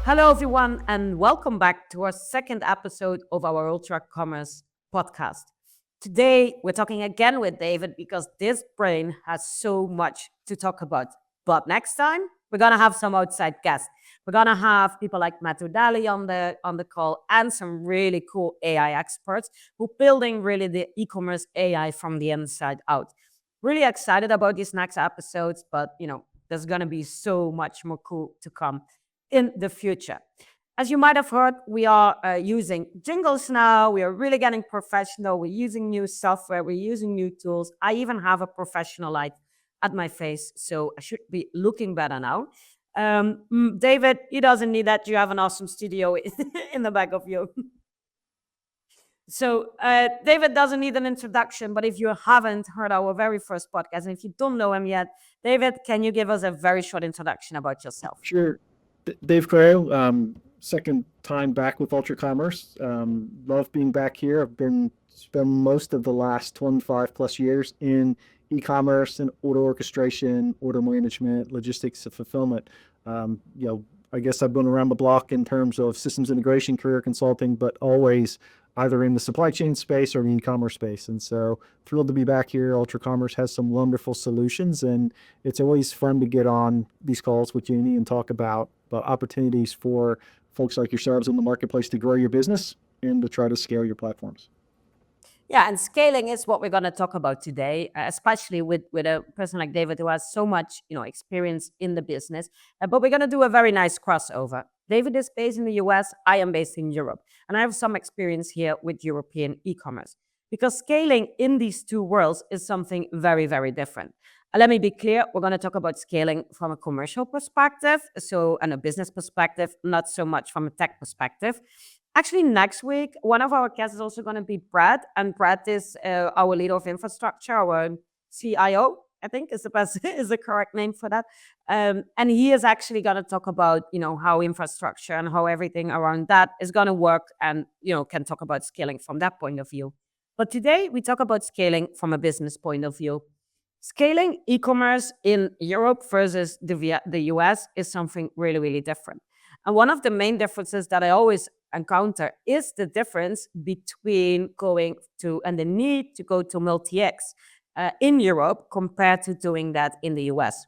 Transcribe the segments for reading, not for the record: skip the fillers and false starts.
Hello, everyone, and welcome back to our second episode of our Ultra Commerce podcast. Today, we're talking again with David because this brain has so much to talk about. But next time, we're gonna have some outside guests. We're gonna have people like Matthew Daly on the call and some really cool AI experts who building really the e-commerce AI from the inside out. Really excited about these next episodes, but there's gonna be so much more cool to come in the future. As you might have heard, we are using jingles now. We are really getting professional. We're using new software. We're using new tools. I even have a professional light at my face, so I should be looking better now. David, he doesn't need that. You have an awesome studio in the back of you. So, David doesn't need an introduction, but if you haven't heard our very first podcast, and if you don't know him yet, David, can you give us a very short introduction about yourself? Sure. Dave Coelho, second time back with Ultra Commerce. Love being back here. I've spent most of the last 25 plus years in e-commerce and order orchestration, order management, logistics, and fulfillment. I guess I've been around the block in terms of systems integration, career consulting, but always either in the supply chain space or the e-commerce space. And so thrilled to be back here. Ultra Commerce has some wonderful solutions, and it's always fun to get on these calls with Jeannie and talk about opportunities for folks like yourselves in the marketplace to grow your business and to try to scale your platforms. Yeah, and scaling is what we're going to talk about today, especially with a person like David who has so much experience in the business. But we're going to do a very nice crossover. David is based in the US. I am based in Europe, and I have some experience here with European e-commerce because scaling in these two worlds is something very, very different. Let me be clear. We're going to talk about scaling from a commercial perspective, and a business perspective, not so much from a tech perspective. Actually, next week, one of our guests is also going to be Brad, and Brad is our leader of infrastructure, our CIO, I think is the best is the correct name for that. And he is actually going to talk about how infrastructure and how everything around that is going to work, and can talk about scaling from that point of view. But today we talk about scaling from a business point of view. Scaling e-commerce in Europe versus the US is something really, really different. And one of the main differences that I always encounter is the difference between going to and the need to go to multi-X in Europe compared to doing that in the US.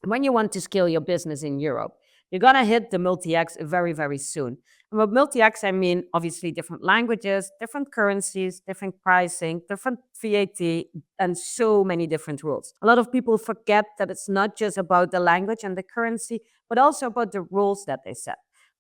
When you want to scale your business in Europe, you're going to hit the multi-X very, very soon. And with multi-X, I mean, obviously, different languages, different currencies, different pricing, different VAT, and so many different rules. A lot of people forget that it's not just about the language and the currency, but also about the rules that they set.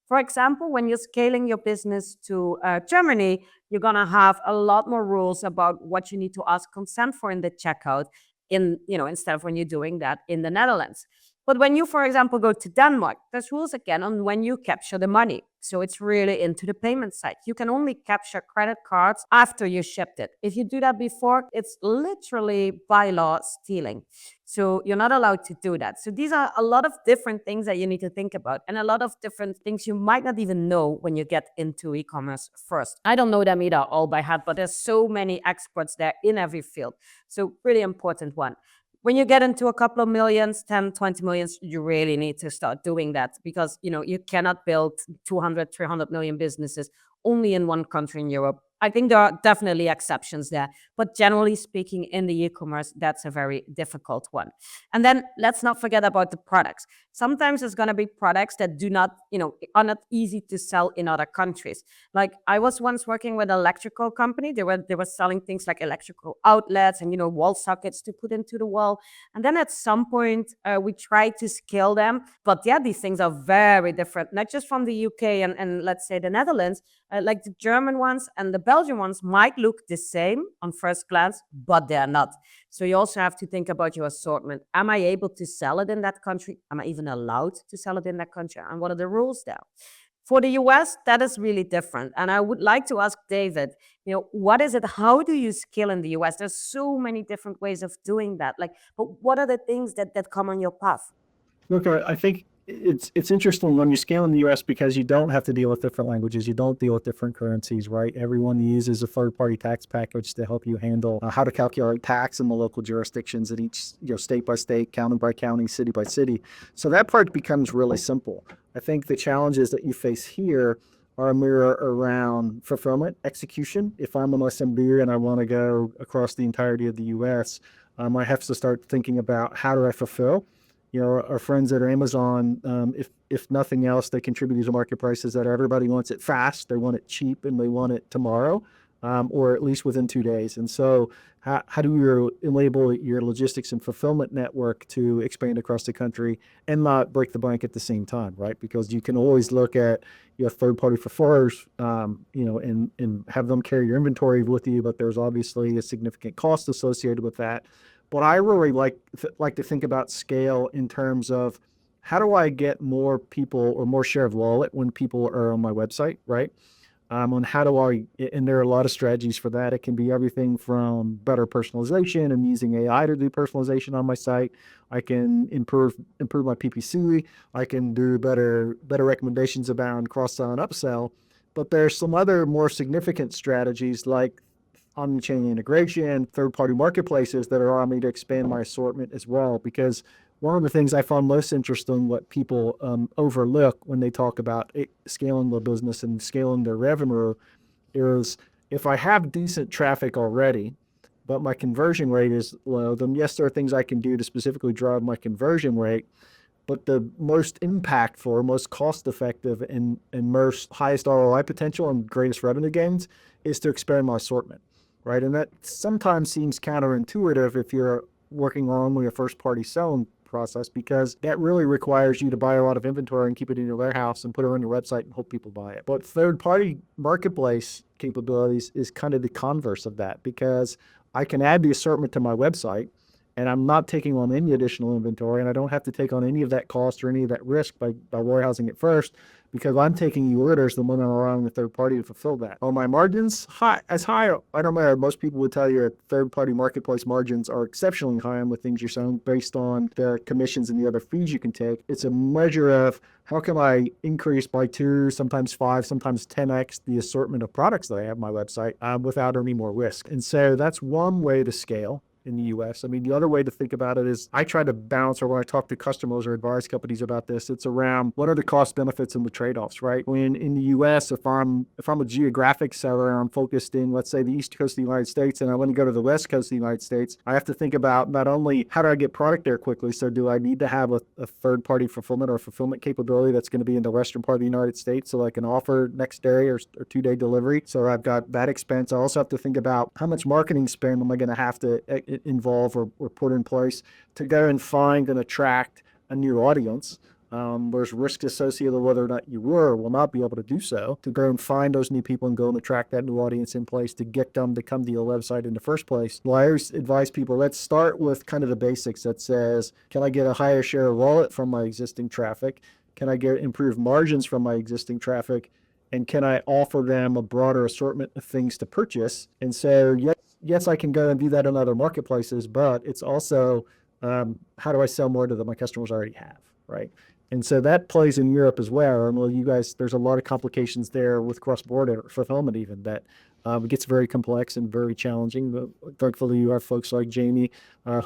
For example, when you're scaling your business to Germany, you're going to have a lot more rules about what you need to ask consent for in the checkout instead of when you're doing that in the Netherlands. But when you, for example, go to Denmark, there's rules again on when you capture the money. So it's really into the payment side. You can only capture credit cards after you shipped it. If you do that before, it's literally by law stealing. So you're not allowed to do that. So these are a lot of different things that you need to think about, and a lot of different things you might not even know when you get into e-commerce first. I don't know them either all by heart, but there's so many experts there in every field. So really important one. When you get into a couple of millions, 10, 20 millions, you really need to start doing that because, you cannot build 200, 300 million businesses only in one country in Europe. I think there are definitely exceptions there, but generally speaking, in the e-commerce, that's a very difficult one. And then let's not forget about the products. Sometimes there's going to be products that are not easy to sell in other countries. Like I was once working with an electrical company. They were selling things like electrical outlets and wall sockets to put into the wall. And then at some point we tried to scale them, but yeah, these things are very different, not just from the UK and let's say the Netherlands. Like the German ones and the Belgian ones might look the same on first glance, but they're not. So you also have to think about your assortment. Am I able to sell it in that country? Am I even allowed to sell it in that country? And what are the rules there? For the US, that is really different. And I would like to ask David, what is it? How do you scale in the US? There's so many different ways of doing that. But what are the things that come on your path? Look, I think it's interesting when you scale in the US because you don't have to deal with different languages. You don't deal with different currencies, right? Everyone uses a third-party tax package to help you handle how to calculate tax in the local jurisdictions in each, state by state, county by county, city by city. So that part becomes really simple. I think the challenges that you face here are a mirror around fulfillment, execution. If I'm an SMB and I want to go across the entirety of the US, I have to start thinking about how do I fulfill. Our friends at Amazon, if nothing else, they contribute to market prices that everybody wants it fast, they want it cheap, and they want it tomorrow, or at least within 2 days. And so, how do you enable your logistics and fulfillment network to expand across the country and not break the bank at the same time, right? Because you can always look at your third-party fulfillers, and have them carry your inventory with you, but there's obviously a significant cost associated with that. But I really like to think about scale in terms of how do I get more people or more share of wallet when people are on my website, right? On how do I, and there are a lot of strategies for that. It can be everything from better personalization and using AI to do personalization on my site. I can improve my PPC. I can do better recommendations about cross-sell and upsell. But there's some other more significant strategies like omnichannel integration, third-party marketplaces that allow me to expand my assortment as well. Because one of the things I found most interesting, what people overlook when they talk about scaling the business and scaling their revenue, is if I have decent traffic already, but my conversion rate is low, then yes, there are things I can do to specifically drive my conversion rate. But the most impactful, most cost-effective, and most highest ROI potential and greatest revenue gains is to expand my assortment, right? And that sometimes seems counterintuitive if you're working on only a first-party selling process, because that really requires you to buy a lot of inventory and keep it in your warehouse and put it on your website and hope people buy it. But third-party marketplace capabilities is kind of the converse of that, because I can add the assortment to my website, and I'm not taking on any additional inventory, and I don't have to take on any of that cost or any of that risk by warehousing it first, because I'm taking the orders the moment I'm allowing the third party to fulfill that. Are my margins high? I don't know. Most people would tell you that third-party marketplace margins are exceptionally high on the things you're selling based on the commissions and the other fees you can take. It's a measure of how can I increase by 2, sometimes 5, sometimes 10x the assortment of products that I have on my website without any more risk. And so that's one way to scale in the US. I mean, the other way to think about it is I try to balance, or when I talk to customers or advise companies about this, it's around what are the cost benefits and the trade-offs, right? When in the US, if I'm a geographic seller and I'm focused in, let's say, the East Coast of the United States, and I want to go to the West Coast of the United States, I have to think about not only how do I get product there quickly, so do I need to have a third-party fulfillment or fulfillment capability that's going to be in the western part of the United States so I can offer next day or 2-day delivery. So I've got that expense. I also have to think about how much marketing spend am I going to have to involve or put in place to go and find and attract a new audience. There's risk associated with whether or not you will not be able to do so, to go and find those new people and go and attract that new audience in place to get them to come to your website in the first place. Well, I always advise people, let's start with kind of the basics that says, can I get a higher share of wallet from my existing traffic? Can I get improved margins from my existing traffic? And can I offer them a broader assortment of things to purchase? And so, yes, I can go and do that in other marketplaces, but it's also how do I sell more to my customers already have, right? And so that plays in Europe as well. And well, you guys, there's a lot of complications there with cross-border fulfillment, even that it gets very complex and very challenging. But thankfully, you have folks like Jamie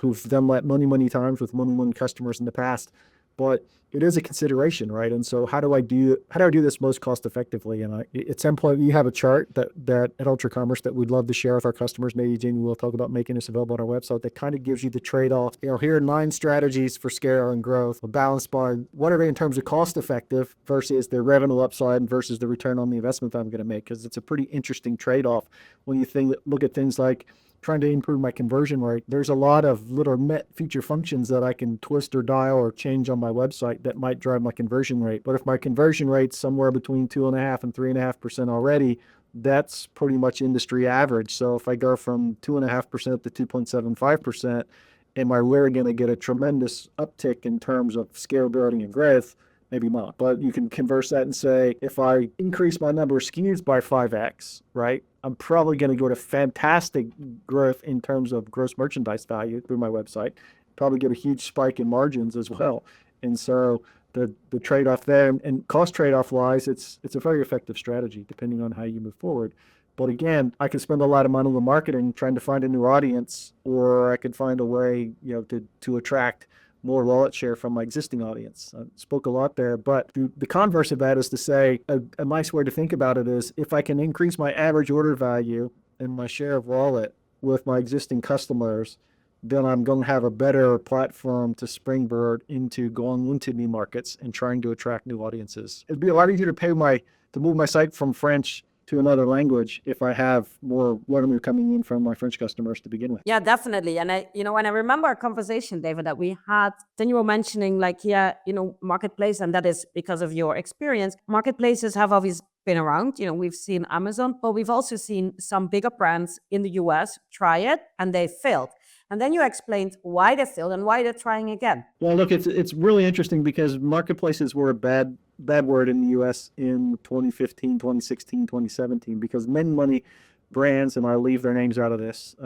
who've done that many times with many customers in the past. But it is a consideration, right? And so how do I do this most cost effectively? And at some point, you have a chart that at Ultra Commerce that we'd love to share with our customers. Maybe Jamie will talk about making this available on our website. That kind of gives you the trade-off. Here are 9 strategies for scale and growth, balanced by what are they in terms of cost effective versus the revenue upside versus the return on the investment that I'm going to make. Because it's a pretty interesting trade-off when you look at things like trying to improve my conversion rate. There's a lot of little feature functions that I can twist or dial or change on my website that might drive my conversion rate. But if my conversion rate's somewhere between 2.5% and 3.5% already, that's pretty much industry average. So if I go from 2.5% to 2.75%, am I really going to get a tremendous uptick in terms of scalability and growth? Maybe not. But you can converse that and say, if I increase my number of SKUs by 5x, right, I'm probably going to go to fantastic growth in terms of gross merchandise value through my website. Probably get a huge spike in margins as well. And so the trade-off there, and cost trade-off wise, it's a very effective strategy depending on how you move forward. But again, I could spend a lot of money on marketing trying to find a new audience, or I could find a way, to attract more wallet share from my existing audience. I spoke a lot there, but the converse of that is to say, a nice way to think about it is if I can increase my average order value and my share of wallet with my existing customers, then I'm going to have a better platform to springboard into going into new markets and trying to attract new audiences. It'd be a lot easier to move my site from French to another language if I have more revenue coming in from my French customers to begin with. Yeah, definitely. And when I remember our conversation, David, that we had, then you were mentioning like, yeah, marketplace, and that is because of your experience. Marketplaces have always been around. We've seen Amazon, but we've also seen some bigger brands in the US try it and they failed. And then you explained why they failed and why they're trying again. Well, look, it's really interesting because marketplaces were a bad word in the US in 2015, 2016, 2017, because many brands, and I'll leave their names out of this,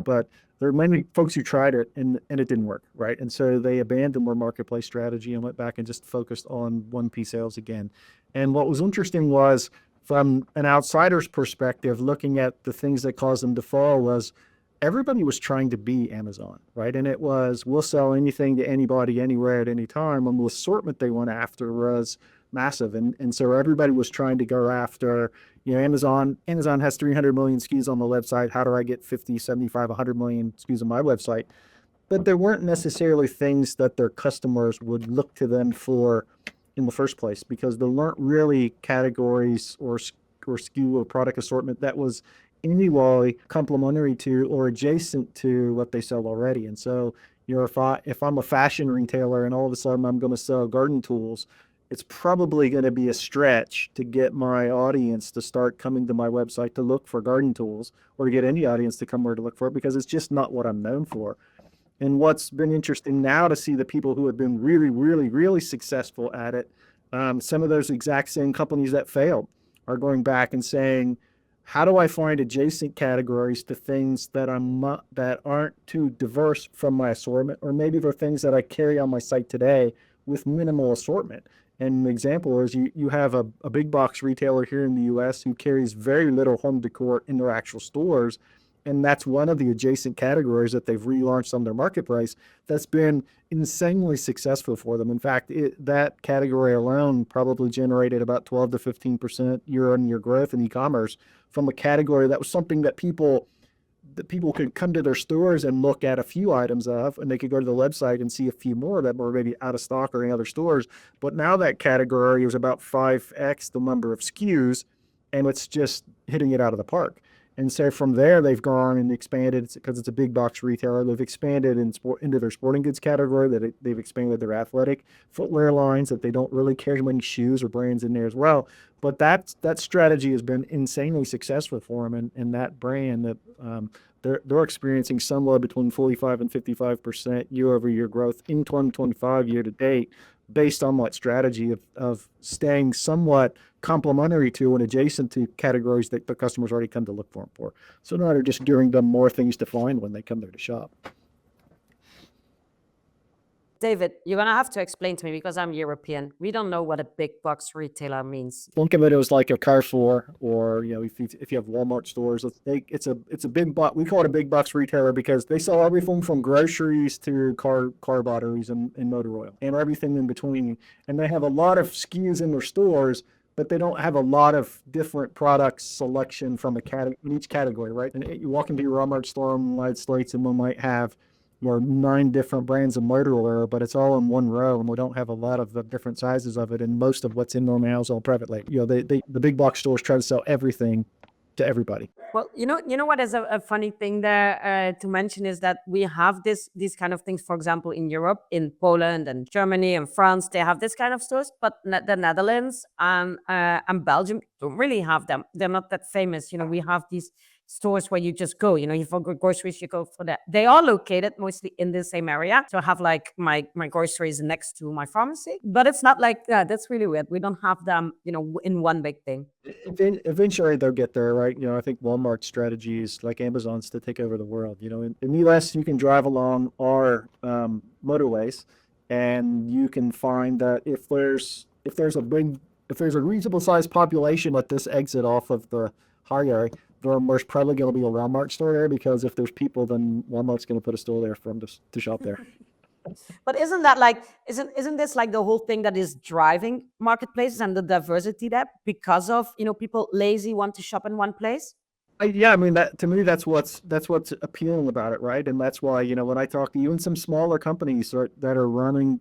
but there are many folks who tried it and it didn't work, right? And so they abandoned their marketplace strategy and went back and just focused on 1P sales again. And what was interesting was, from an outsider's perspective, looking at the things that caused them to fall, was everybody was trying to be Amazon, right? And it was, we'll sell anything to anybody, anywhere, at any time. And the assortment they went after was massive. And so everybody was trying to go after, Amazon has 300 million SKUs on the website. How do I get 50, 75, 100 million SKUs on my website? But there weren't necessarily things that their customers would look to them for in the first place, because there weren't really categories or SKU or product assortment that was anyway complementary to or adjacent to what they sell already. And so, if I'm a fashion retailer and all of a sudden I'm going to sell garden tools, it's probably going to be a stretch to get my audience to start coming to my website to look for garden tools, or to get any audience to come where to look for it, because it's just not what I'm known for. And what's been interesting now to see the people who have been really, really, really successful at it, some of those exact same companies that failed are going back and saying, how do I find adjacent categories to things that that aren't too diverse from my assortment, or maybe they're things that I carry on my site today with minimal assortment. And an example is you have a big box retailer here in the US who carries very little home decor in their actual stores. And that's one of the adjacent categories that they've relaunched on their marketplace that's been insanely successful for them. In fact, that category alone probably generated about 12 to 15% year-on-year growth in e-commerce from a category that was something that people could come to their stores and look at a few items of, and they could go to the website and see a few more that were maybe out of stock or in other stores. But now that category is about 5x the number of SKUs, and it's just hitting it out of the park. And so from there, they've gone and expanded, because it's a big box retailer. They've expanded into their sporting goods category. They've expanded their athletic footwear lines, that they don't really carry many shoes or brands in there as well. But that strategy has been insanely successful for them, and that brand that they're experiencing somewhere between 45 and 55% year-over-year growth in 2025 year to date, based on that strategy of staying somewhat complementary to and adjacent to categories that the customers already come to look for them for. So now they're just giving them more things to find when they come there to shop. David, you're going to have to explain to me, because I'm European. We don't know what a big box retailer means. Think of it as like a Carrefour, or if you have Walmart stores, it's a big box. We call it a big box retailer because they sell everything from groceries to car batteries and motor oil and everything in between. And they have a lot of SKUs in their stores, but they don't have a lot of different product selection from in each category, right? And you walk into your Walmart store in the United States, and we might have 9 different brands of motor oil, but it's all in one row, and we don't have a lot of the different sizes of it. And most of what's in there now is all private label. The big box stores try to sell everything to everybody. Well, you know what is a funny thing there to mention is that we have these kind of things. For example, in Europe, in Poland and Germany and France, they have this kind of stores, but the Netherlands and Belgium don't really have them. They're not that famous. We have these stores where you just go, you for groceries, you go for that. They are located mostly in the same area. So I have like my groceries next to my pharmacy, but it's not like that. That's really weird. We don't have them, in one big thing. Eventually they'll get there, right? I think Walmart's strategy is like Amazon's, to take over the world. In the US, you can drive along our motorways, and you can find that if there's a reasonable sized population at this exit off of the highway, there's probably going to be a Walmart store there, because if there's people, then Walmart's going to put a store there for them to shop there. But isn't that like isn't this like the whole thing that is driving marketplaces and the diversity there because of people lazy want to shop in one place? Yeah, I mean that to me that's what's appealing about it, right? And that's why when I talk to even some smaller companies that are running,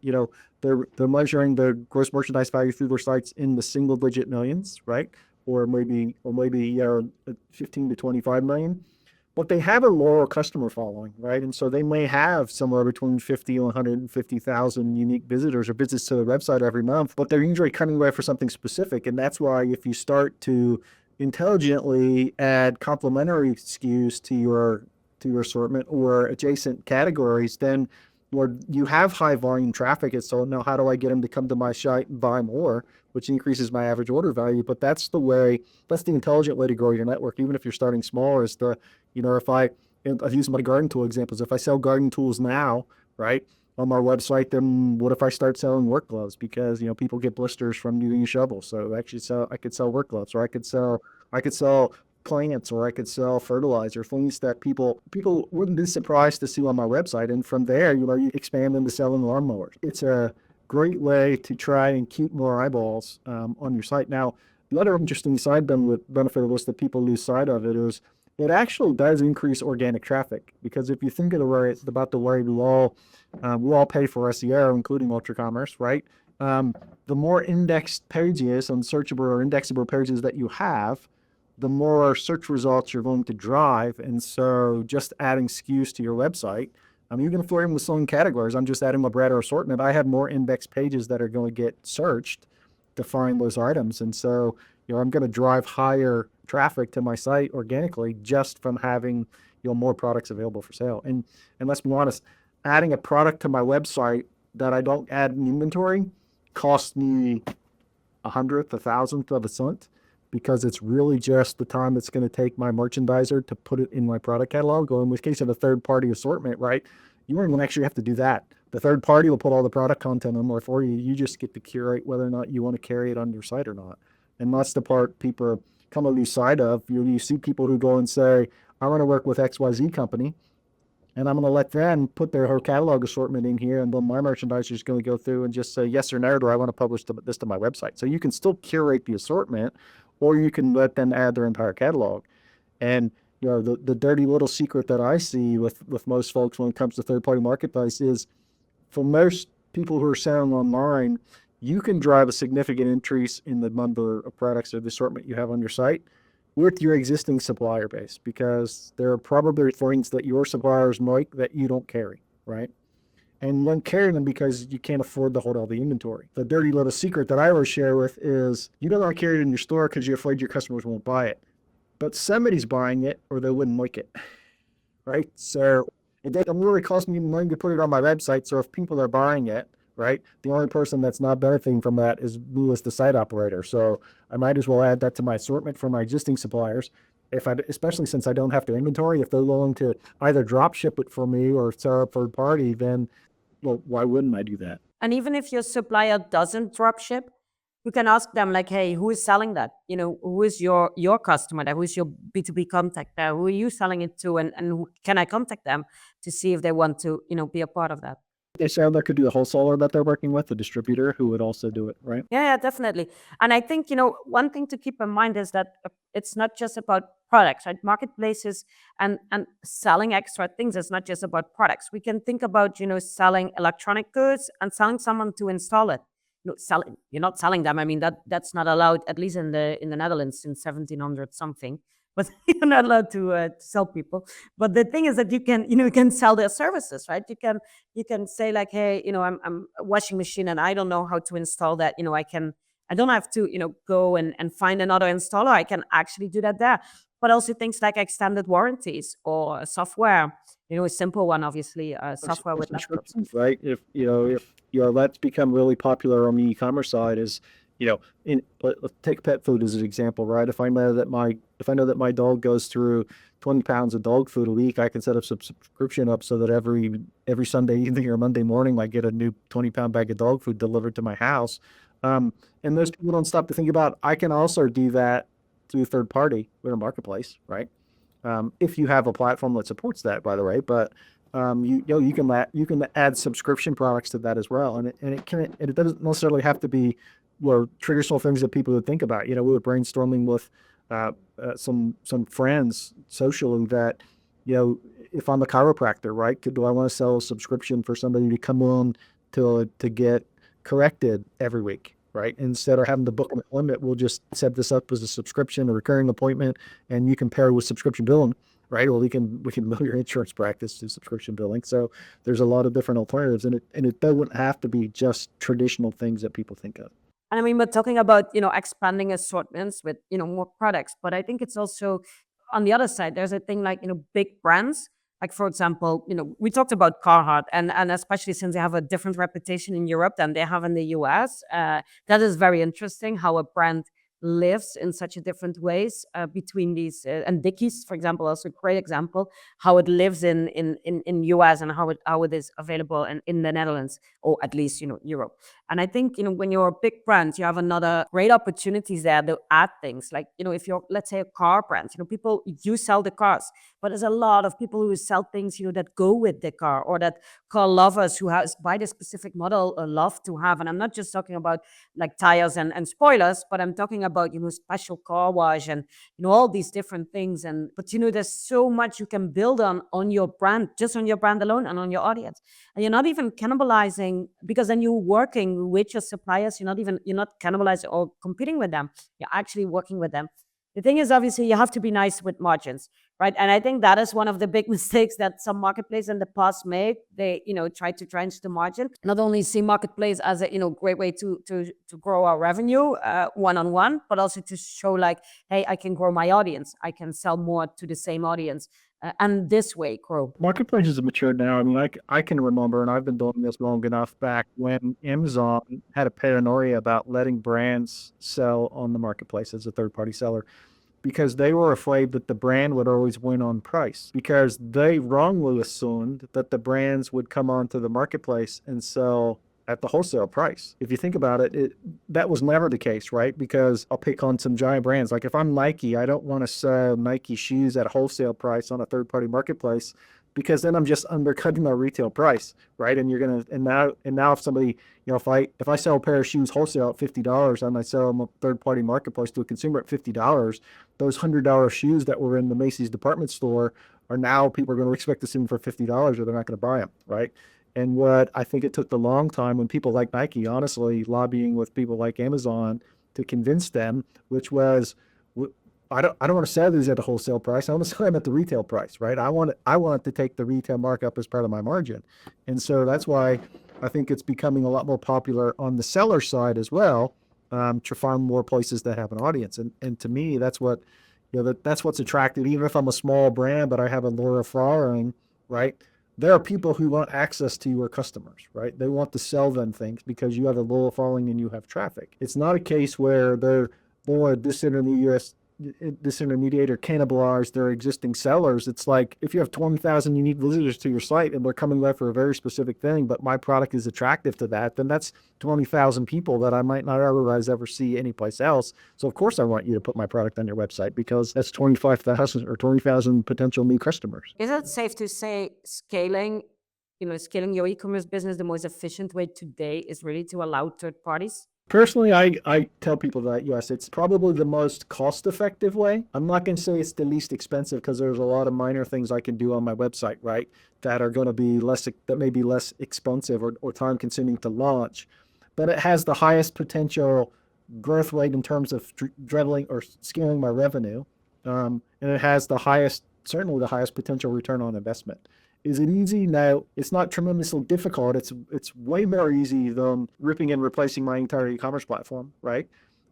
they're measuring the gross merchandise value through their sites in the single digit millions, right? Or maybe 15 to 25 million. But they have a loyal customer following, right? And so they may have somewhere between 50 and 150,000 unique visitors or visits to the website every month, but they're usually coming away for something specific. And that's why if you start to intelligently add complementary SKUs to your assortment or adjacent categories, then where you have high volume traffic, it's so now how do I get them to come to my site and buy more, which increases my average order value. But that's the intelligent way to grow your network, even if you're starting small, is if I've used my garden tool examples. If I sell garden tools now, right, on my website, then what if I start selling work gloves? Because people get blisters from using a shovel. So I could sell work gloves, or I could sell plants, or I could sell fertilizer, things that people wouldn't be surprised to see on my website. And from there, you expand into selling lawnmowers. It's a great way to try and keep more eyeballs on your site. Now, the other interesting side benefit of this that people lose sight of it is it actually does increase organic traffic, because if you think of about the way we all pay for SEO, including Ultra Commerce, right? The more indexed pages and searchable or indexable pages that you have, the more search results you're going to drive. And so just adding SKUs to your website, even if we're in the selling categories, I'm just adding my broader assortment. I have more index pages that are going to get searched to find those items. And so, I'm going to drive higher traffic to my site organically just from having, more products available for sale. And let's be honest, adding a product to my website that I don't add in inventory costs me a hundredth, a thousandth of a cent, because it's really just the time it's going to take my merchandiser to put it in my product catalog. Or in the case of a third party assortment, right? You don't even actually have to do that. The third party will put all the product content on there for you. You just get to curate whether or not you want to carry it on your site or not. And that's the part people come to lose sight of. You see people who go and say, I want to work with XYZ company, and I'm going to let them put their whole catalog assortment in here, and then my merchandiser is going to go through and just say yes or no, do I want to publish this to my website? So you can still curate the assortment, or you can let them add their entire catalog. And the dirty little secret that I see with most folks when it comes to third-party marketplace is, for most people who are selling online, you can drive a significant increase in the number of products or the assortment you have on your site with your existing supplier base, because there are probably things that your suppliers make that you don't carry, right? And you don't carry them because you can't afford to hold all the inventory. The dirty little secret that I always share with is, you don't want to carry it in your store because you're afraid your customers won't buy it. But somebody's buying it or they wouldn't like it, right? So it doesn't really cost me money to put it on my website. So if people are buying it, right, the only person that's not benefiting from that is me as the site operator. So I might as well add that to my assortment for my existing suppliers. Especially since I don't have to inventory, if they're willing to either drop ship it for me or sell a third party, then, well, why wouldn't I do that? And even if your supplier doesn't drop ship, you can ask them like, hey, who is selling that? Who is your customer there? Who is your B2B contact there? Who are you selling it to? And can I contact them to see if they want to, be a part of that? They sound like could do the wholesaler that they're working with, the distributor who would also do it, right? Yeah, definitely. And I think, one thing to keep in mind is that it's not just about products, right? Marketplaces and selling extra things is not just about products. We can think about, selling electronic goods and selling someone to install it. You're not selling them. I mean, that's not allowed, at least in the Netherlands in 1700 something. But you're not allowed to sell people. But the thing is that you can sell their services, right? You can say like, hey, I'm a washing machine and I don't know how to install that. I don't have to, go and find another installer. I can actually do that there. But also things like extended warranties or software, a simple one, obviously, software with laptops. Subscriptions, right? If that's become really popular on the e-commerce side is, let's take pet food as an example, right? If I know that my dog goes through 20 pounds of dog food a week, I can set up some subscription up so that every Sunday evening or Monday morning, I get a new 20-pound bag of dog food delivered to my house. And those people don't stop to think about, I can also do that through a third party with a marketplace, right? If you have a platform that supports that, by the way. But you can add subscription products to that as well, and it doesn't necessarily have to be traditional things that people would think about. We were brainstorming with some friends socially that if I'm a chiropractor, right, do I want to sell a subscription for somebody to come on to get corrected every week, right? Instead of having to book an appointment, we'll just set this up as a subscription, a recurring appointment, and you can pair with subscription billing, right? Or we can bill your insurance practice to subscription billing. So there's a lot of different alternatives, and it doesn't have to be just traditional things that people think of. And I mean, we're talking about, expanding assortments with, more products. But I think it's also on the other side, there's a thing like, big brands. Like, for example, we talked about Carhartt, and especially since they have a different reputation in Europe than they have in the US, that is very interesting how a brand lives in such a different ways between these and Dickies, for example, also a great example how it lives in US and how it is available in the Netherlands, or at least Europe. And I think, when you're a big brand, you have another great opportunities there to add things. Like, if you're, let's say, a car brand, people, you sell the cars, but there's a lot of people who sell things, that go with the car, or that car lovers who buy the specific model love to have. And I'm not just talking about like tires and spoilers, but I'm talking about, special car wash and, all these different things. But, there's so much you can build on your brand, just on your brand alone and on your audience. And you're not even cannibalizing, because then you're working with your suppliers. You're not cannibalizing or competing with them. You're actually working with them. The thing is, obviously, you have to be nice with margins, right? And I think that is one of the big mistakes that some marketplaces in the past made. They, try to trench the margin. Not only see marketplace as a, great way to grow our revenue one-on-one, but also to show like, hey, I can grow my audience. I can sell more to the same audience. And this way grow. Marketplaces have matured now. I mean, I can remember, and I've been doing this long enough, back when Amazon had a paranoia about letting brands sell on the marketplace as a third-party seller, because they were afraid that the brand would always win on price, because they wrongly assumed that the brands would come onto the marketplace and sell at the wholesale price. If you think about it, that was never the case, right? Because I'll pick on some giant brands. Like if I'm Nike, I don't want to sell Nike shoes at a wholesale price on a third-party marketplace, because then I'm just undercutting my retail price, right? And now if somebody, if I sell a pair of shoes wholesale at $50 and I sell them a third-party marketplace to a consumer at $50, those $100 shoes that were in the Macy's department store are now people are going to expect to see them for $50, or they're not going to buy them, right? And what I think it took the long time when people like Nike, honestly, lobbying with people like Amazon to convince them, which was, I don't want to sell these at a wholesale price. I want to sell them at the retail price, right? I want to take the retail markup as part of my margin. And so that's why I think it's becoming a lot more popular on the seller side as well, to find more places that have an audience. And to me, that's what, that's what's attractive. Even if I'm a small brand, but I have a lower following, right? There are people who want access to your customers, right? They want to sell them things because you have a lower following and you have traffic. It's not a case where they're more disintermediate or cannibalize their existing sellers. It's like, if you have 20,000 unique visitors to your site and they're coming there for a very specific thing, but my product is attractive to that, then that's 20,000 people that I might not otherwise ever see anyplace else. So of course I want you to put my product on your website, because that's 25,000 or 20,000 potential new customers. Is it safe to say scaling your e-commerce business, the most efficient way today is really to allow third parties? Personally, I tell people that, yes, it's probably the most cost-effective way. I'm not going to say it's the least expensive, because there's a lot of minor things I can do on my website, right, that are going to be that may be less expensive or time-consuming to launch. But it has the highest potential growth rate in terms of dribbling or scaling my revenue. And it has certainly the highest potential return on investment. Is it easy? No, it's not tremendously difficult. It's way more easy than ripping and replacing my entire e-commerce platform, right?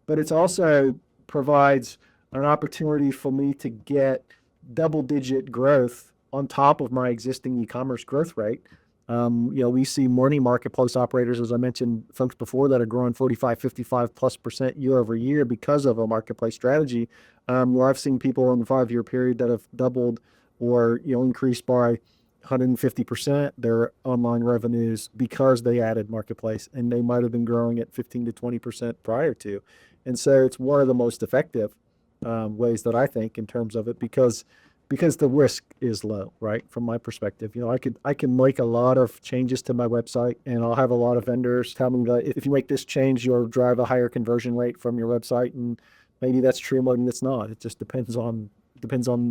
But it also provides an opportunity for me to get double-digit growth on top of my existing e-commerce growth rate. We see morning marketplace operators, as I mentioned, folks before, that are growing 45, 55+% year over year because of a marketplace strategy. Where I've seen people in the 5-year period that have doubled or increased by 150% their online revenues because they added marketplace, and they might have been growing at 15 to 20% prior to. And so it's one of the most effective ways that I think in terms of it, because because the risk is low, right? From my perspective, I can make a lot of changes to my website, and I'll have a lot of vendors tell me that if you make this change, you'll drive a higher conversion rate from your website, and maybe that's true, maybe it's not. It just depends on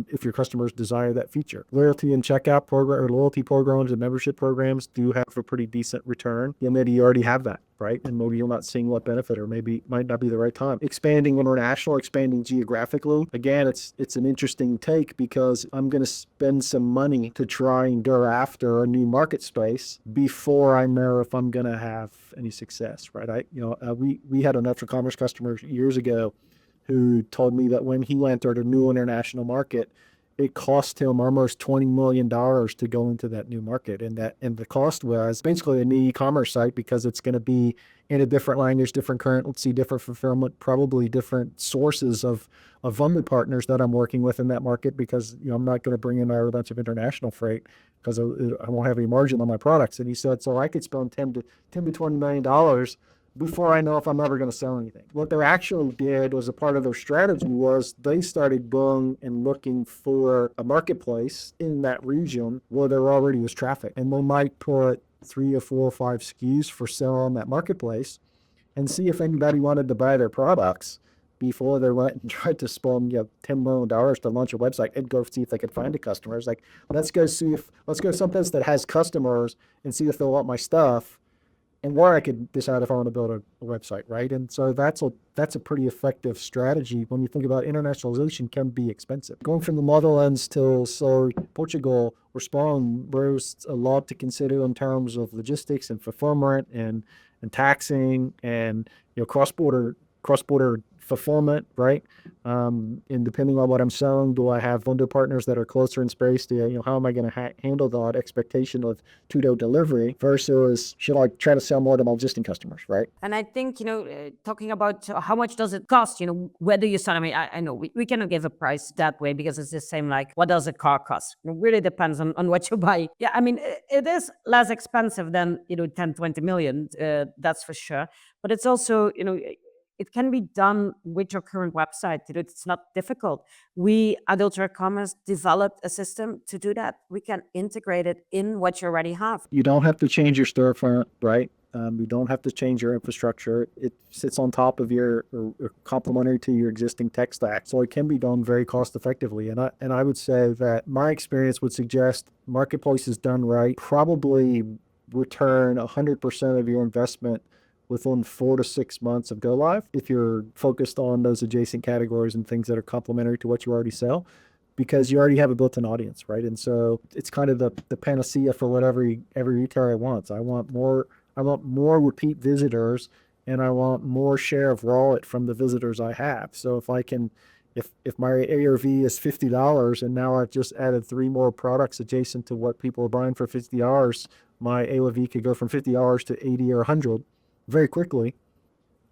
if your customers desire that feature. Loyalty and checkout program or loyalty programs and membership programs do have a pretty decent return. Yeah, maybe you already have that, right? And maybe you're not seeing what benefit, or maybe it might not be the right time. Expanding international, expanding geographically. Again, it's an interesting take because I'm going to spend some money to try and go after a new market space before I know if I'm going to have any success, right? We had an extra commerce customer years ago who told me that when he entered a new international market, it cost him almost $20 million to go into that new market. And the cost was basically a new e-commerce site, because it's going to be in a different language, different currency, different fulfillment, probably different sources of vendor partners that I'm working with in that market, because I'm not going to bring in a bunch of international freight because I won't have any margin on my products. And he said, so I could spend $10 to $20 million before I know if I'm ever going to sell anything. What they actually did was, a part of their strategy was they started going and looking for a marketplace in that region where there already was traffic. And they might put 3 or 4 or 5 SKUs for sale on that marketplace and see if anybody wanted to buy their products before they went and tried to spend $10 million to launch a website and go see if they could find a customer. It's like, let's go someplace that has customers and see if they'll want my stuff, and where I could decide if I want to build a website, right? And so that's a pretty effective strategy when you think about internationalization. Can be expensive. Going from the Netherlands to Portugal or Spain, there's a lot to consider in terms of logistics and fulfillment and taxing and cross-border fulfillment, right? And depending on what I'm selling, do I have vendor partners that are closer in space? How am I going to handle that expectation of two-day delivery versus should I try to sell more to my existing customers, right? And I think, talking about how much does it cost, where do you start? I mean, I know we cannot give a price that way, because it's the same like, what does a car cost? It really depends on what you buy. Yeah, I mean, it is less expensive than, 10, 20 million, that's for sure. But it's also, it can be done with your current website. It's not difficult. We at Ultra Commerce developed a system to do that. We can integrate it in what you already have. You don't have to change your storefront, right? You don't have to change your infrastructure. It sits on top of or complementary to your existing tech stack. So it can be done very cost effectively. And I would say that my experience would suggest marketplaces done right probably return 100% of your investment within 4 to 6 months of go live, if you're focused on those adjacent categories and things that are complementary to what you already sell, because you already have a built-in audience, right? And so it's kind of the panacea for whatever every retailer wants. I want more repeat visitors, and I want more share of wallet from the visitors I have. So if my ARV is $50 and now I've just added 3 more products adjacent to what people are buying for $50, my AOV could go from $50 to 80 or 100 very quickly,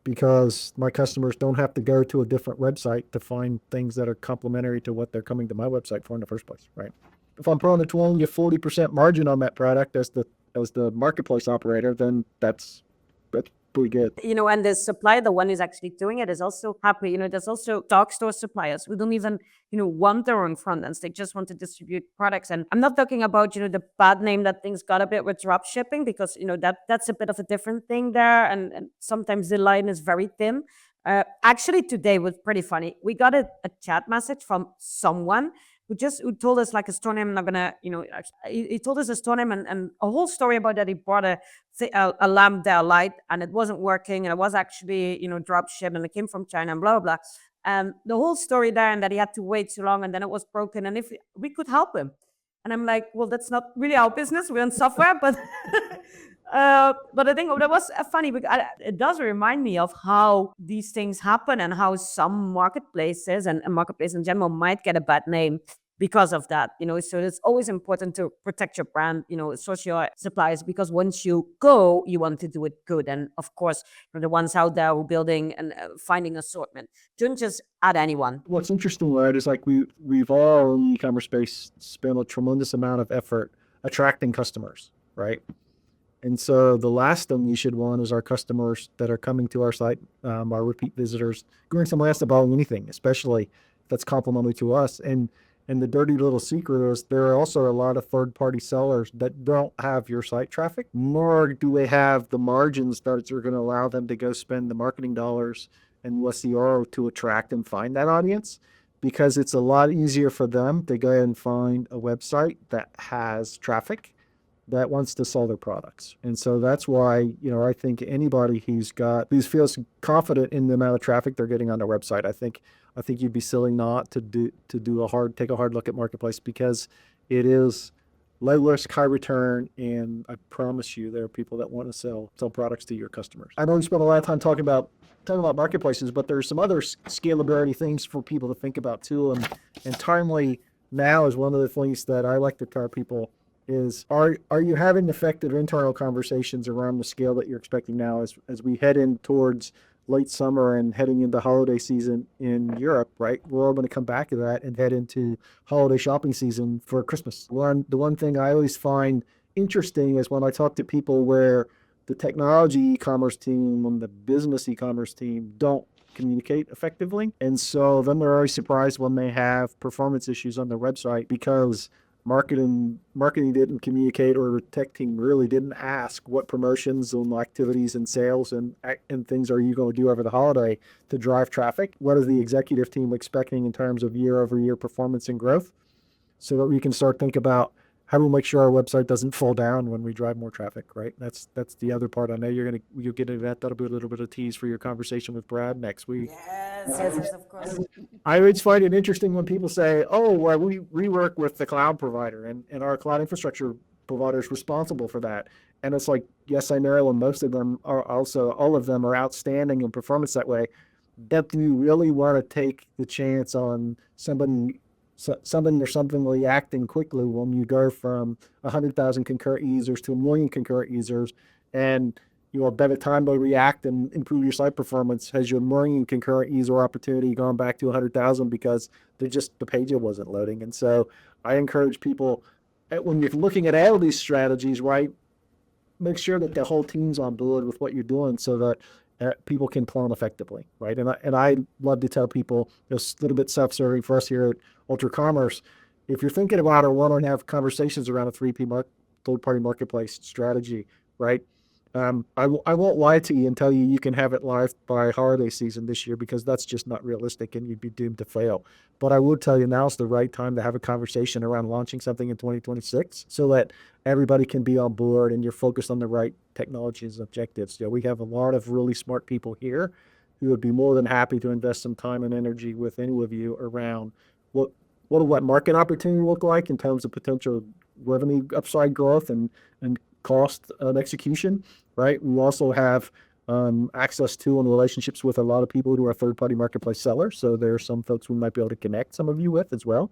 because my customers don't have to go to a different website to find things that are complementary to what they're coming to my website for in the first place, right? If I'm pulling a 20 to 40% margin on that product as the marketplace operator, then that's pretty good. And the supplier, the one who's actually doing it, is also happy. There's also dark store suppliers who don't even, want their own front ends. They just want to distribute products. And I'm not talking about, the bad name that things got a bit with drop shipping, because, that's a bit of a different thing there. And sometimes the line is very thin. Actually, today was pretty funny. We got a chat message from someone who told us like a store name. I'm not gonna, he told us a store name and a whole story about that he bought a lamp there light and it wasn't working, and it was actually, drop shipped, and it came from China and blah, blah, blah. And the whole story there, and that he had to wait too long, and then it was broken, and if we could help him. And I'm like, well, that's not really our business. We're in software, but but I think that was funny, because it does remind me of how these things happen, and how some marketplaces and marketplace in general might get a bad name because of that. So it's always important to protect your brand, source your suppliers, because once you go, you want to do it good. And of course, the ones out there who are building and finding assortment, don't just add anyone. What's interesting, right, is like we've all in the e-commerce space spent a tremendous amount of effort attracting customers, right? And so the last thing you should want is our customers that are coming to our site, our repeat visitors, going somewhere else to buy anything, especially if that's complimentary to us. And And the dirty little secret is there are also a lot of third-party sellers that don't have your site traffic, nor do they have the margins that are going to allow them to go spend the marketing dollars and SEO to attract and find that audience, because it's a lot easier for them to go ahead and find a website that has traffic that wants to sell their products. And so that's why, I think anybody who feels confident in the amount of traffic they're getting on their website, I think you'd be silly not to take a hard look at marketplace, because it is low risk, high return, and I promise you there are people that want to sell products to your customers. I know we spent a lot of time talking about marketplaces, but there's some other scalability things for people to think about too. And timely now is one of the things that I like to tell people is, are you having effective internal conversations around the scale that you're expecting now as we head in towards late summer and heading into holiday season in Europe, right? We're all going to come back to that and head into holiday shopping season for Christmas. The one thing I always find interesting is when I talk to people where the technology e-commerce team and the business e-commerce team don't communicate effectively. And so then they're always surprised when they have performance issues on their website because marketing didn't communicate, or the tech team really didn't ask what promotions and activities and sales and things are you going to do over the holiday to drive traffic. What is the executive team expecting in terms of year over year performance and growth, so that we can start think about how do we make sure our website doesn't fall down when we drive more traffic, right? That's the other part. I know you'll get into that. That'll be a little bit of tease for your conversation with Brad next week. Yes, of course. I always find it interesting when people say, "Oh, well, we work with the cloud provider, and our cloud infrastructure provider is responsible for that." And it's like, yes, I know, and most of them are also, all of them are outstanding in performance that way. But do you really want to take the chance on something or something reacting quickly when you go from 100,000 concurrent users to 1 million concurrent users, and by the time they react and improve your site performance, has your 1 million concurrent user opportunity gone back to 100,000 because the page wasn't loading? And so I encourage people, when you're looking at all these strategies, right, make sure that the whole team's on board with what you're doing so that people can plan effectively, right? And I love to tell people, it's a little bit self-serving for us here at Ultra Commerce. If you're thinking about or want to have conversations around a 3P third-party marketplace strategy, right? I won't lie to you and tell you can have it live by holiday season this year, because that's just not realistic and you'd be doomed to fail. But I will tell you now's the right time to have a conversation around launching something in 2026 so that everybody can be on board and you're focused on the right technologies and objectives. We have a lot of really smart people here who would be more than happy to invest some time and energy with any of you around what market opportunity look like in terms of potential revenue upside growth and cost of execution, right? We also have access to and relationships with a lot of people who are third-party marketplace sellers. So there are some folks we might be able to connect some of you with as well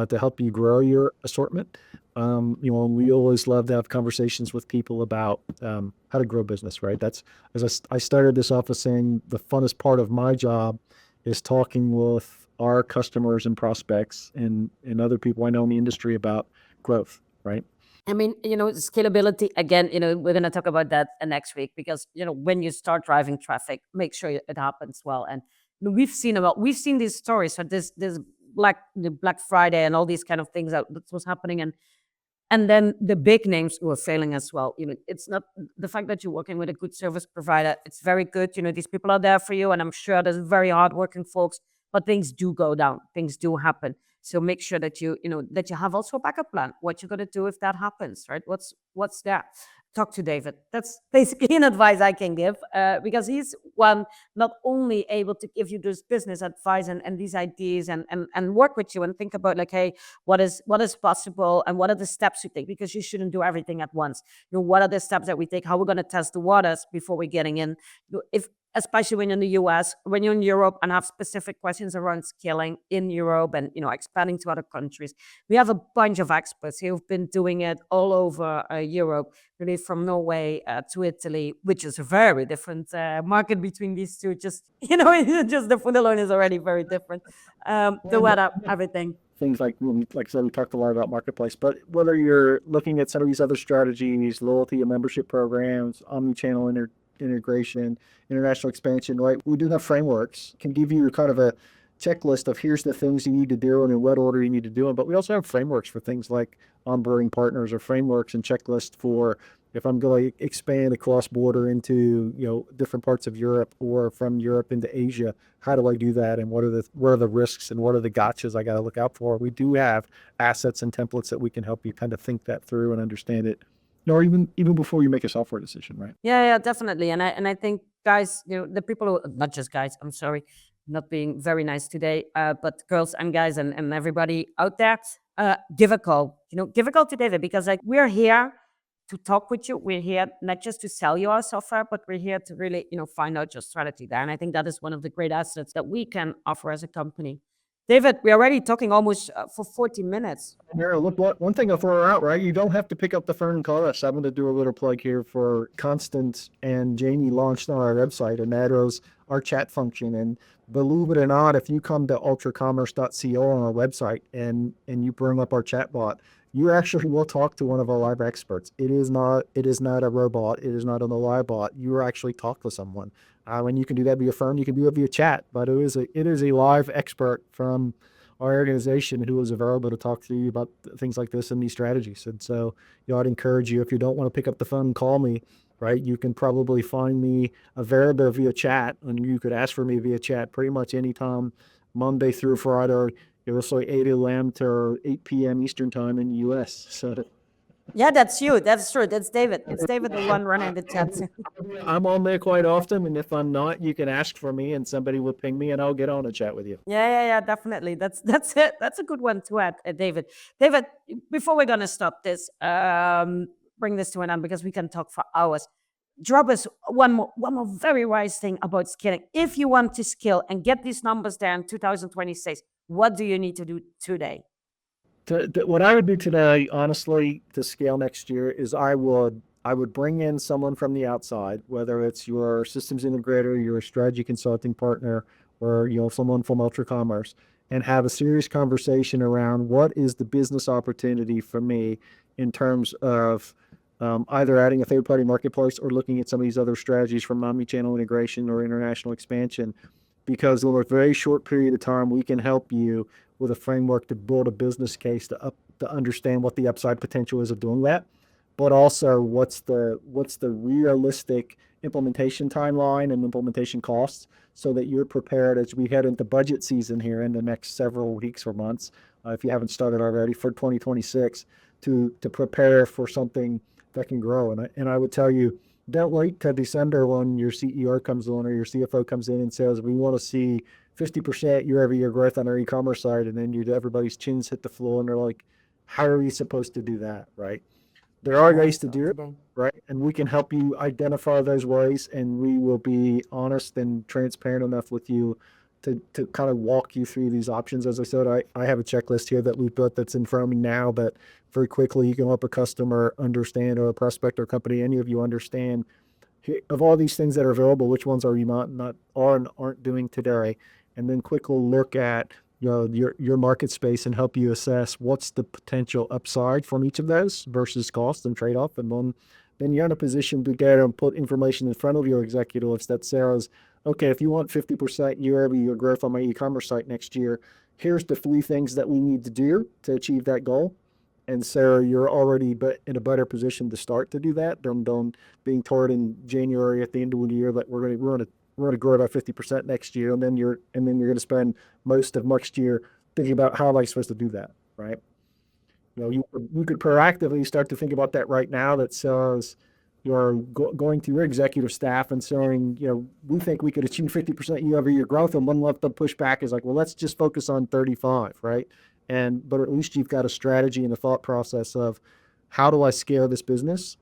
to help you grow your assortment. We always love to have conversations with people about how to grow business, right? That's, as I started this off as saying, the funnest part of my job is talking with our customers and prospects and other people I know in the industry about growth, right? I mean, scalability, again, we're going to talk about that next week, because, when you start driving traffic, make sure it happens well. And we've seen these stories. So this Black Friday and all these kind of things that was happening. And then the big names were failing as well. It's not the fact that you're working with a good service provider. It's very good. These people are there for you. And I'm sure there's very hardworking folks, but things do go down. Things do happen. So make sure that that you have also a backup plan. What you're going to do if that happens, right? What's that? Talk to David. That's basically an advice I can give, because he's one not only able to give you this business advice and these ideas and work with you and think about, like, hey, what is possible and what are the steps you take, because you shouldn't do everything at once. What are the steps that we take? How we're going to test the waters before we're getting in. Especially when you're in the US, when you're in Europe and have specific questions around scaling in Europe and, expanding to other countries. We have a bunch of experts who've been doing it all over Europe, really from Norway to Italy, which is a very different market between these two. Just, just the food alone is already very different. The weather, everything. Things like I said, we talked a lot about marketplace, but whether you're looking at some of these other strategies, loyalty and membership programs, omni-channel integration, international expansion, right? We do have frameworks, can give you kind of a checklist of here's the things you need to do and in what order you need to do them. But we also have frameworks for things like onboarding partners, or frameworks and checklists for if I'm going to expand across border into, different parts of Europe, or from Europe into Asia. How do I do that? And what are the risks and what are the gotchas I got to look out for? We do have assets and templates that we can help you kind of think that through and understand it, or even before you make a software decision, right? Yeah, definitely. And I think guys, the people who, not just guys, I'm sorry, not being very nice today, but girls and guys and everybody out there, give a call. Give a call to David, because like we're here to talk with you. We're here not just to sell you our software, but we're here to really, find out your strategy there. And I think that is one of the great assets that we can offer as a company. David, we're already talking almost for 40 minutes. Here, look, one thing I'll throw out, right? You don't have to pick up the phone and call us. I'm going to do a little plug here for Constance and Jamie launched on our website, and that is our chat function. And believe it or not, if you come to ultracommerce.co on our website and you bring up our chat bot, you actually will talk to one of our live experts. It is not a robot. It is not an live bot. You will actually talk to someone. When you can do that via phone, you can do it via chat, but it is a live expert from our organization who is available to talk to you about things like this and these strategies. And so, I'd encourage you, if you don't want to pick up the phone and call me, right, you can probably find me available via chat, and you could ask for me via chat pretty much anytime, Monday through Friday. It was like 8 a.m. to 8 p.m. Eastern time in the U.S. So Yeah, that's you. That's true. That's David. It's David, the one running the chat. I'm on there quite often, and if I'm not, you can ask for me, and somebody will ping me, and I'll get on a chat with you. Yeah, definitely. That's it. That's a good one to add, David. David, before we're gonna stop this, bring this to an end because we can talk for hours. Drop us one more very wise thing about scaling. If you want to scale and get these numbers there in 2026, what do you need to do today? What I would do today, honestly, to scale next year is I would bring in someone from the outside, whether it's your systems integrator, your strategy consulting partner, or someone from Ultra Commerce, and have a serious conversation around what is the business opportunity for me in terms of either adding a third-party marketplace or looking at some of these other strategies from omni-channel integration or international expansion. Because over a very short period of time, we can help you with a framework to build a business case to understand what the upside potential is of doing that, but also what's the realistic implementation timeline and implementation costs, so that you're prepared as we head into budget season here in the next several weeks or months, if you haven't started already, for 2026, to prepare for something that can grow. And I would tell you, don't wait till December when your CEO comes on or your CFO comes in and says, we want to see 50% year-over-year growth on our e-commerce side. And then everybody's chins hit the floor and they're like, how are we supposed to do that, right? There are ways to do it, right? And we can help you identify those ways, and we will be honest and transparent enough with you to kind of walk you through these options. As I said, I have a checklist here that we've built that's in front of me now, but very quickly you can help a customer understand, or a prospect or company, any of you understand, of all these things that are available, which ones are you not aren't doing today, and then quickly look at your market space and help you assess what's the potential upside from each of those versus cost and trade-off. And then you're in a position to get and put information in front of your executives that says, okay, if you want 50% year-over-year growth on my e-commerce site next year, here's the 3 things that we need to do to achieve that goal. And so you're already in a better position to start to do that. Don't being told in January at the end of the year that we're going to grow by 50% next year, and then you're going to spend most of next year thinking about how am I supposed to do that, right? You could proactively start to think about that right now. That says you're going to your executive staff and saying, we think we could achieve 50% year-over-year growth, and one left the pushback is like, well, let's just focus on 35, right? But at least you've got a strategy and a thought process of how do I scale this business,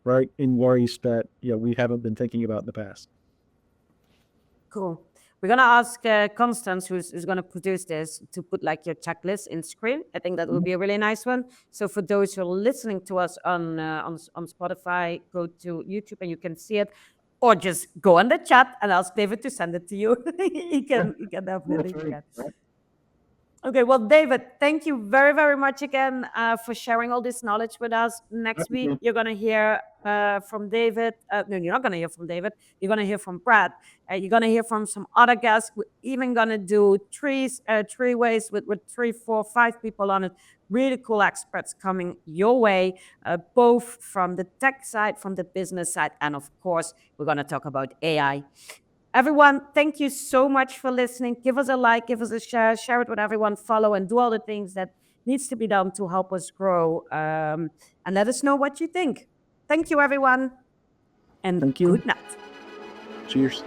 right, in ways that we haven't been thinking about in the past. Cool. We're gonna ask Constance, who's gonna produce this, to put like your checklist in screen. I think that would be a really nice one. So for those who are listening to us on Spotify, go to YouTube and you can see it, or just go on the chat and ask David to send it to you. He can definitely do that. Okay, well, David, thank you very, very much again for sharing all this knowledge with us. Next week, you're going to hear from David. No, you're not going to hear from David. You're going to hear from Brad. You're going to hear from some other guests. We're even going to do three ways with 3, 4, 5 people on it. Really cool experts coming your way, both from the tech side, from the business side, and of course, we're going to talk about AI. Everyone, thank you so much for listening. Give us a like, give us a share it with everyone, follow, and do all the things that needs to be done to help us grow. And let us know what you think. Thank you, everyone, and Thank you. good night. Cheers.